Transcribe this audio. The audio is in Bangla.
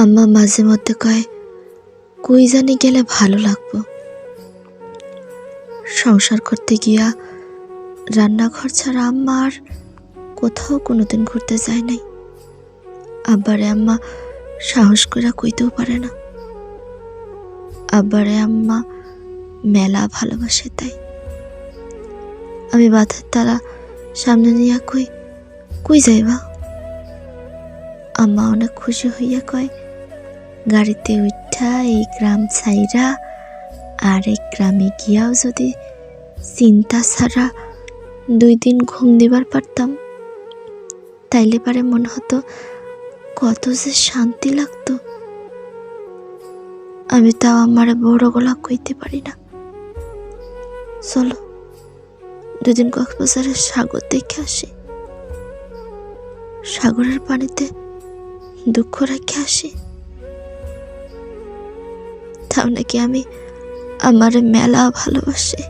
আম্মা মাঝে মধ্যে কয় কই জানি গেলে ভালো লাগবো। সংসার করতে গিয়া রান্নাঘর ছাড়া আম্মা আর কোথাও কোনোদিন ঘুরতে যায় নাই। আব্বারে আম্মা সাহস করে কইতেও পারে না। আব্বারে আম্মা মেলা ভালোবাসে, তাই আমি বাঁধের তালা সামনে নিয়ে কই কই যাইবা। আম্মা অনেক খুশি হইয়া কয় গাড়িতে উঠা এই গ্রাম ছাইরা আর এই গ্রামে গিয়াও যদি চিন্তা ছাড়া 2 দিন ঘুম দিবার পারতাম, তাইলে পারে মনে হতো কত যে শান্তি লাগতো। আমি তাও আমারে বড় গলা কইতে পারি না। চলো 2 দিন কক্সবাজারের সাগর দেখে আসি, সাগরের পানিতে দুঃখ রেখে আসি। তাও নাকি আমি আমারে মেলা ভালোবাসি।